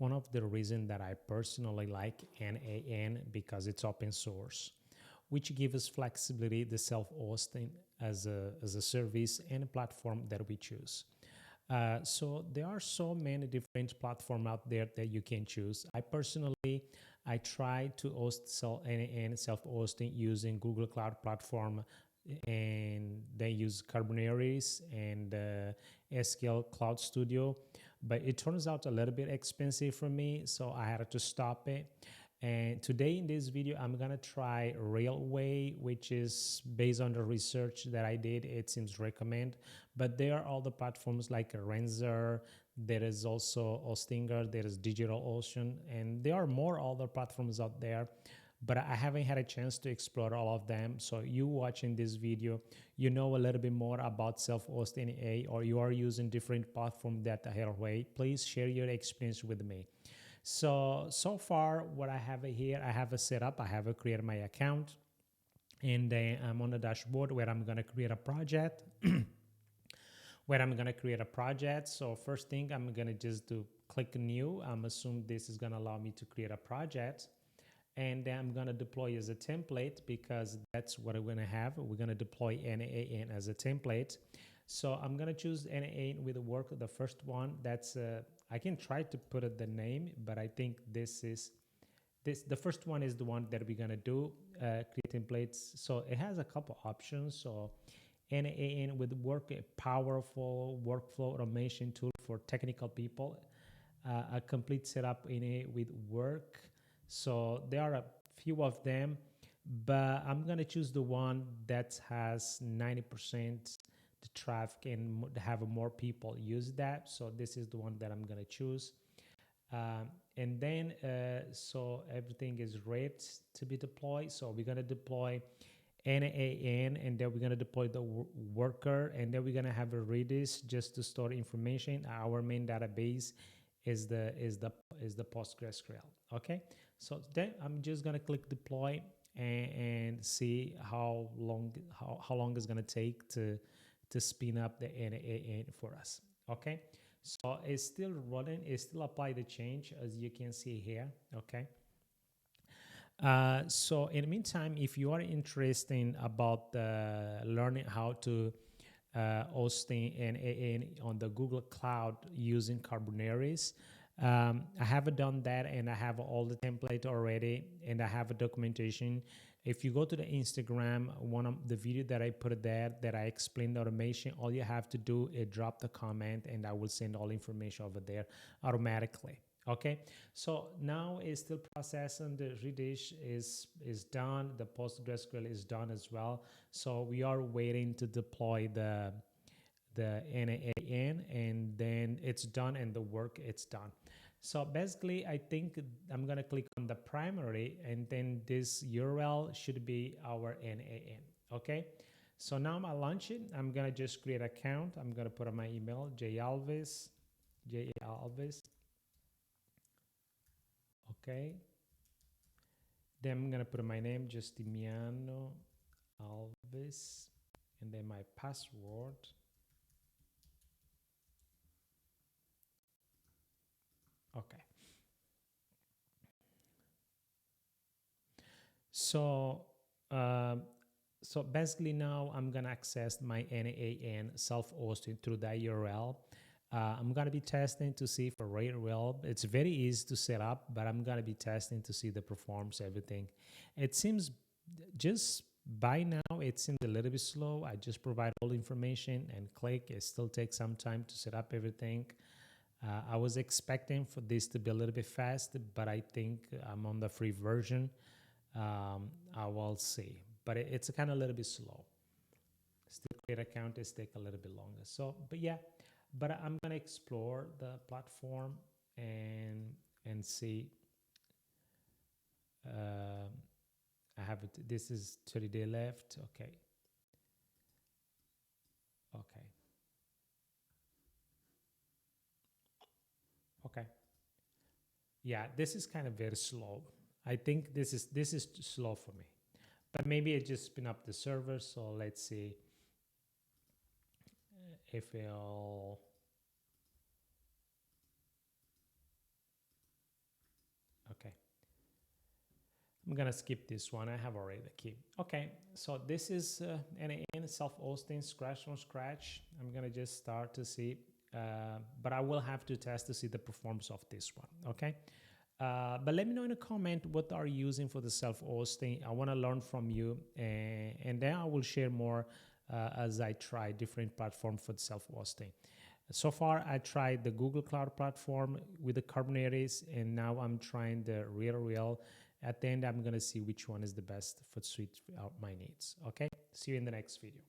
one of the reasons that I personally like n8n because it's open source, which gives us flexibility, the self-hosting as a service and a platform that we choose. So there are so many different platforms out there that you can choose. I try to host n8n self-hosting using Google Cloud Platform, and they use Kubernetes and SQL Cloud Studio, but it turns out a little bit expensive for me, so I had to stop it. And today in this video, I'm gonna try Railway, which is based on the research that I did. It seems recommend, but there are all the platforms like Renzer. There is also Hostinger. There is DigitalOcean, and there are more other platforms out there, but I haven't had a chance to explore all of them. So you watching this video, you know a little bit more about self-hosting, or you are using different platforms that are way. Please share your experience with me. So far what I have here, I have a setup. I have created my account, and then I'm on the dashboard where I'm gonna create a project. So first thing I'm gonna just do click new. I'm assuming this is gonna allow me to create a project, and then I'm gonna deploy as a template because that's what we're gonna have. We're gonna deploy n8n as a template. So I'm gonna choose n8n with the work. The first one, that's I can try to put it the name, but I think the first one is the one that we're gonna do, create templates. So it has a couple options. So n8n with work, a powerful workflow automation tool for technical people, a complete setup in it with work. So there are a few of them, but I'm gonna choose the one that has 90% the traffic and have more people use that. So this is the one that I'm gonna choose. And then so everything is ready to be deployed. So we're gonna deploy n8n, and then we're gonna deploy the worker, and then we're gonna have a Redis just to store information. Our main database is the PostgreSQL. Okay, so then I'm just gonna click deploy and see how long it's gonna take to spin up the n8n for us. Okay, so it's still running. It still apply the change as you can see here. Okay. So in the meantime, if you are interested about learning how to hosting n8n on the Google Cloud using Kubernetes, I haven't done that, and I have all the template already, and I have a documentation. If you go to the Instagram, one of the video that I put there that I explained the automation, all you have to do is drop the comment, and I will send all information over there automatically. Okay, so now it's still processing. The Redis is done. The PostgreSQL is done as well. So we are waiting to deploy the n8n, and then it's done, and the work it's done. So basically, I think I'm gonna click on the primary, and then this URL should be our n8n. Okay, so now I'm gonna launch it. I'm gonna just create an account. I'm gonna put on my email, jalves. Okay, then I'm gonna put my name, Justiniano Alves, and then my password. Okay, so so basically now I'm gonna access my n8n self-hosted through that URL. I'm gonna be testing to see for rate well. It's very easy to set up, but I'm gonna be testing to see the performance, everything. It seems just by now it seems a little bit slow. I just provide all the information and click. It still takes some time to set up everything. I was expecting for this to be a little bit fast, but I think I'm on the free version. I will see, but it's kind of a little bit slow. Still create account is take a little bit longer. So, but yeah, but I'm gonna explore the platform and see. I have it. This is 30-day left. Okay. Okay. Okay. Yeah, this is kind of very slow. I think this is slow for me, but maybe it just spin up the server. So let's see if it'll. I'm gonna skip this one. I have already the key. Okay, so this is n8n self-hosting, scratch from scratch. I'm gonna just start to see, but I will have to test to see the performance of this one. Okay, but let me know in a comment what are you using for the self-hosting. I want to learn from you, and then I will share more as I try different platforms for the self-hosting. So far, I tried the Google Cloud platform with the Kubernetes, and now I'm trying the real. At the end, I'm going to see which one is the best for suit out my needs. Okay, see you in the next video.